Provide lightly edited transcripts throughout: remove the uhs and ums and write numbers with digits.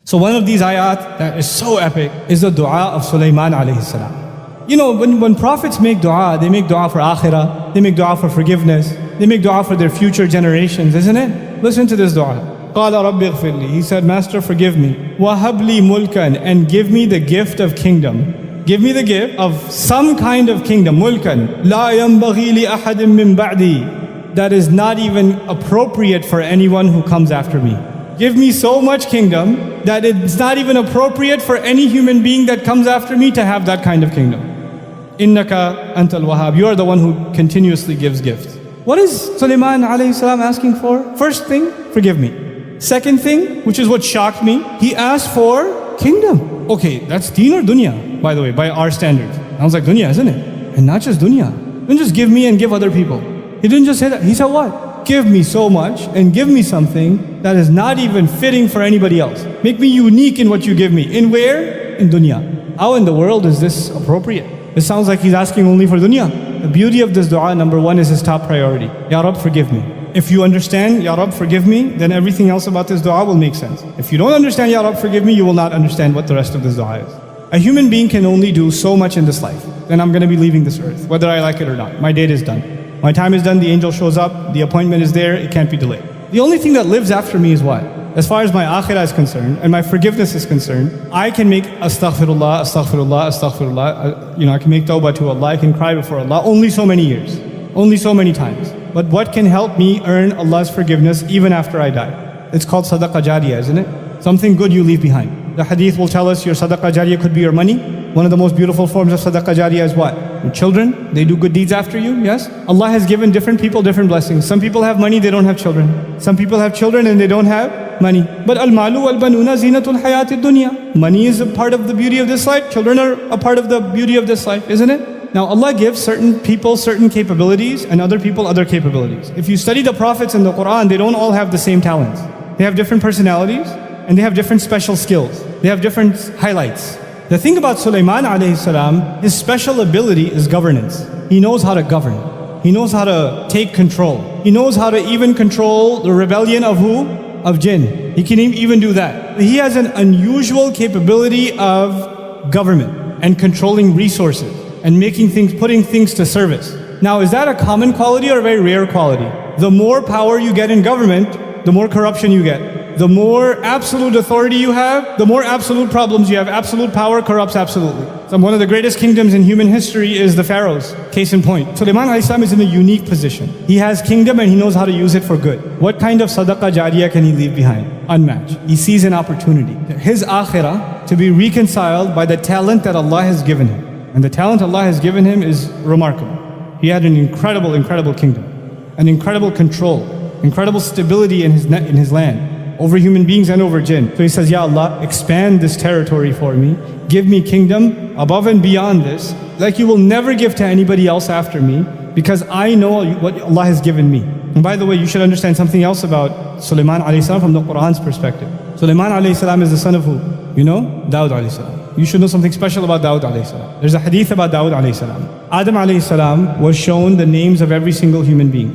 So one of these ayat that is so epic is the dua of Sulaiman alayhi salam. You know, when prophets make dua, they make dua for akhirah, they make dua for forgiveness, they make dua for their future generations, isn't it? Listen to this dua. قَالَ رَبِّ اغْفِرْ لِي. He said, Master, forgive me. وَهَبْ لِي مُلْكًا. And give me the gift of kingdom. Give me the gift of some kind of kingdom. مُلْكًا لَا يَنْبَغِي لِأَحَدٍ مِّن بَعْدِي. That is not even appropriate for anyone who comes after me. Give me so much kingdom that it's not even appropriate for any human being that comes after me to have that kind of kingdom. Innaka antal wahhab. You are the one who continuously gives gifts. What is Sulaiman alayhi salam asking for? First thing, forgive me. Second thing, which is what shocked me, he asked for kingdom. Okay, that's deen or dunya, by the way, by our standards. I was like, dunya, isn't it? And not just dunya. Don't just give me and give other people. He didn't just say that. He said what? Give me so much and give me something that is not even fitting for anybody else. Make me unique in what you give me. In where? In dunya. How in the world is this appropriate? It sounds like he's asking only for dunya. The beauty of this dua, number one, is his top priority. Ya Rab, forgive me. If you understand, Ya Rab, forgive me, then everything else about this dua will make sense. If you don't understand, Ya Rab, forgive me, you will not understand what the rest of this dua is. A human being can only do so much in this life. Then I'm going to be leaving this earth, whether I like it or not. My date is done. My time is done, the angel shows up, the appointment is there, it can't be delayed. The only thing that lives after me is what? As far as my akhirah is concerned, and my forgiveness is concerned, I can make astaghfirullah, astaghfirullah, astaghfirullah. I can make tawbah to Allah, I can cry before Allah only so many years, only so many times. But what can help me earn Allah's forgiveness even after I die? It's called sadaqah jariyah, isn't it? Something good you leave behind. The hadith will tell us your sadaqah jariyah could be your money. One of the most beautiful forms of sadaqah jariyah is what? Your children, they do good deeds after you, yes? Allah has given different people different blessings. Some people have money, they don't have children. Some people have children and they don't have money. But al-malu wal-banuna zinatul hayatid dunya. Money is a part of the beauty of this life. Children are a part of the beauty of this life, isn't it? Now Allah gives certain people certain capabilities and other people other capabilities. If you study the prophets in the Quran, they don't all have the same talents. They have different personalities and they have different special skills. They have different highlights. The thing about Sulaiman alayhi salam, his special ability is governance. He knows how to govern. He knows how to take control. He knows how to even control the rebellion of who? Of jinn. He can even do that. He has an unusual capability of government and controlling resources and making things, putting things to service. Now, is that a common quality or a very rare quality? The more power you get in government, the more corruption you get. The more absolute authority you have, the more absolute problems you have. Absolute power corrupts absolutely. So one of the greatest kingdoms in human history is the pharaohs. Case in point. Sulaiman alayhi salam is in a unique position. He has kingdom and he knows how to use it for good. What kind of sadaqah jariyah can he leave behind? Unmatched. He sees an opportunity. His akhirah to be reconciled by the talent that Allah has given him. And the talent Allah has given him is remarkable. He had an incredible, incredible kingdom. An incredible control. Incredible stability in his land. Over human beings and over jinn. So he says, Ya Allah, expand this territory for me. Give me kingdom above and beyond this, like you will never give to anybody else after me, because I know what Allah has given me. And by the way, you should understand something else about Sulaiman alayhi salam from the Quran's perspective. Sulaiman alayhi salam is the son of who? You know? Dawud alayhi salam. You should know something special about Dawud alayhi salam. There's a hadith about Dawud alayhi salam. Adam alayhi salam was shown the names of every single human being.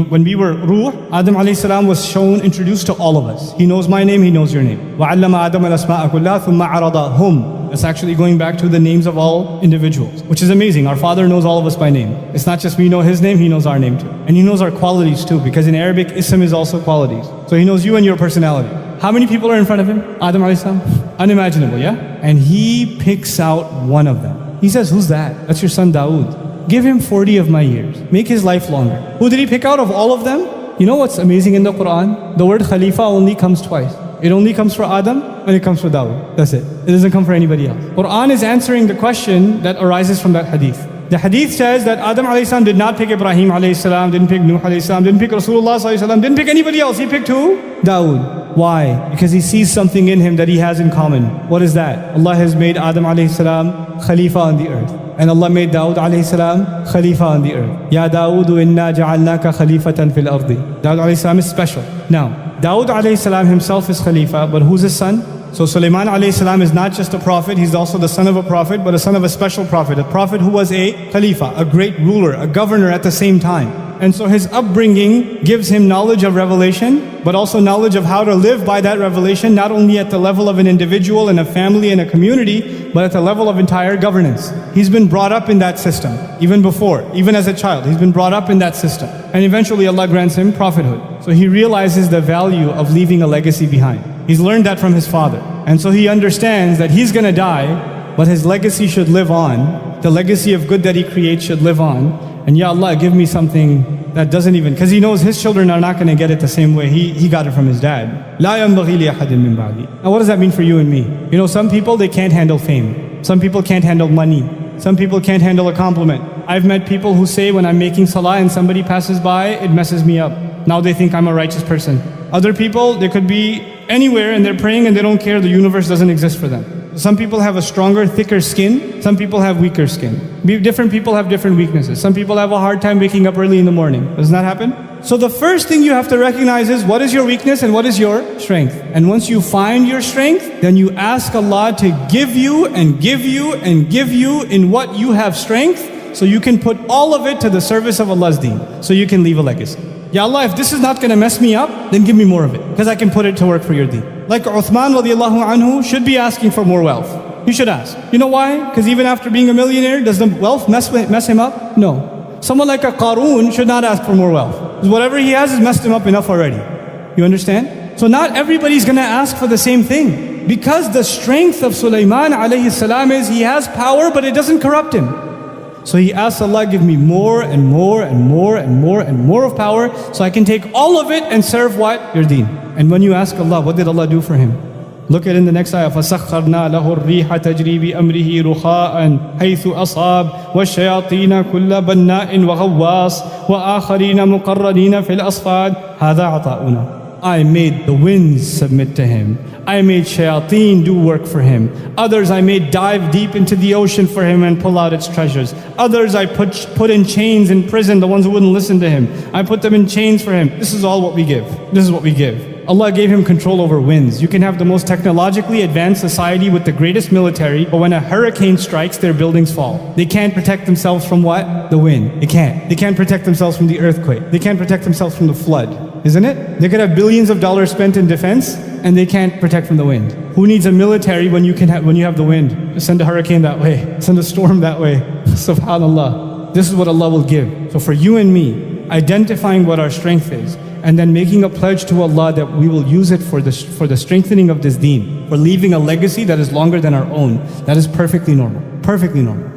When we were ruh, Adam alayhi salam was shown, introduced to all of us. He knows my name, he knows your name. وَعَلَّمَ آدَمَ الْأَسْمَاءَ كُلَّهَا ثُمَّ عَرَضَهُمْ. It's actually going back to the names of all individuals, which is amazing. Our Father knows all of us by name. It's not just we know His name, He knows our name too. And He knows our qualities too, because in Arabic, ism is also qualities. So He knows you and your personality. How many people are in front of Him? Adam alayhi salam? Unimaginable, yeah? And He picks out one of them. He says, who's that? That's your son Dawood. Give him 40 of my years. Make his life longer. Who did He pick out of all of them? You know what's amazing in the Quran? The word Khalifa only comes twice. It only comes for Adam and it comes for Dawood. That's it. It doesn't come for anybody else. Quran is answering the question that arises from that hadith. The hadith says that Adam alayhi salam did not pick Ibrahim alayhi salam, didn't pick Nuh alayhi salam, didn't pick Rasulullah sallallahu alayhi wasallam, didn't pick anybody else. He picked who? Dawood. Why? Because he sees something in him that he has in common. What is that? Allah has made Adam alayhi salam Khalifa on the earth. And Allah made Dawood alayhi salam Khalifa on the earth. Ya Dawood inna ja'alnaka khalifatan fil ardi. Dawood alayhi salam is special. Now, Dawood alayhi salam himself is Khalifa, but who's his son? So Sulaiman alayhi salam is not just a prophet, he's also the son of a prophet, but a son of a special prophet. A prophet who was a Khalifa, a great ruler, a governor at the same time. And so his upbringing gives him knowledge of revelation, but also knowledge of how to live by that revelation, not only at the level of an individual and a family and a community, but at the level of entire governance. He's been brought up in that system, even before, even as a child. He's been brought up in that system. And eventually Allah grants him prophethood. So he realizes the value of leaving a legacy behind. He's learned that from his father. And so he understands that he's gonna die, but his legacy should live on. The legacy of good that he creates should live on. And Ya Allah, give me something that doesn't even, because he knows his children are not going to get it the same way he got it from his dad. لا ينبغي لأحد من بعدي. Now what does that mean for you and me? You know, some people, they can't handle fame. Some people can't handle money. Some people can't handle a compliment. I've met people who say when I'm making salah and somebody passes by, it messes me up. Now they think I'm a righteous person. Other people, they could be anywhere and they're praying and they don't care, the universe doesn't exist for them. Some people have a stronger, thicker skin. Some people have weaker skin. Different people have different weaknesses. Some people have a hard time waking up early in the morning. Doesn't that happen? So the first thing you have to recognize is what is your weakness and what is your strength. And once you find your strength, then you ask Allah to give you and give you and give you in what you have strength, so you can put all of it to the service of Allah's deen, so you can leave a legacy. Ya Allah, if this is not going to mess me up, then give me more of it, because I can put it to work for your deen. Like Uthman radiallahu anhu should be asking for more wealth. He should ask. You know why? Because even after being a millionaire, does the wealth mess him up? No. Someone like a Qarun should not ask for more wealth, because whatever he has messed him up enough already. You understand? So not everybody's going to ask for the same thing, because the strength of Sulaiman alayhi salam is he has power, but it doesn't corrupt him. So he asks Allah, give me more and more and more and more and more of power, so I can take all of it and serve what? Your deen. And when you ask Allah, what did Allah do for him? Look at in the next ayah, فَسَخَّرْنَا لَهُ الرِّيحَ تَجْرِي بِأَمْرِهِ رُخَاءً حَيْثُ أَصَابَ وَالشَّيَاطِينَ كُلَّ بَنَّاءٍ وَغَوَّاصٍ وَآخَرِينَ مُقَرَّنِينَ فِي الْأَصْفَادِ هَذَا عَطَاؤُنَا. I made the winds submit to him. I made shayateen do work for him. Others I made dive deep into the ocean for him and pull out its treasures. Others I put in chains in prison, the ones who wouldn't listen to him. I put them in chains for him. This is all what we give. This is what we give. Allah gave him control over winds. You can have the most technologically advanced society with the greatest military, but when a hurricane strikes, their buildings fall. They can't protect themselves from what? The wind. They can't. They can't protect themselves from the earthquake. They can't protect themselves from the flood. Isn't it? They could have billions of dollars spent in defense, and they can't protect from the wind. Who needs a military when you have the wind? Just send a hurricane that way. Send a storm that way. Subhanallah. This is what Allah will give. So for you and me, identifying what our strength is, and then making a pledge to Allah that we will use it for the strengthening of this deen, for leaving a legacy that is longer than our own, that is perfectly normal. Perfectly normal.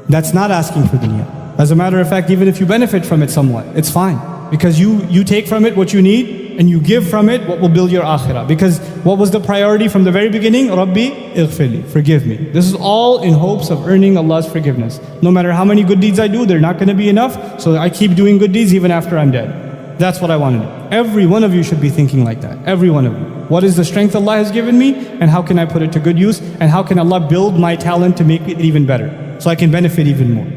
That's not asking for dunya. As a matter of fact, even if you benefit from it somewhat, it's fine. Because you take from it what you need, and you give from it what will build your akhirah. Because what was the priority from the very beginning? Rabbi ighfirli, forgive me. This is all in hopes of earning Allah's forgiveness. No matter how many good deeds I do, they're not going to be enough, so I keep doing good deeds even after I'm dead. That's what I want to do. Every one of you should be thinking like that. Every one of you. What is the strength Allah has given me, and how can I put it to good use, and how can Allah build my talent to make it even better, so I can benefit even more.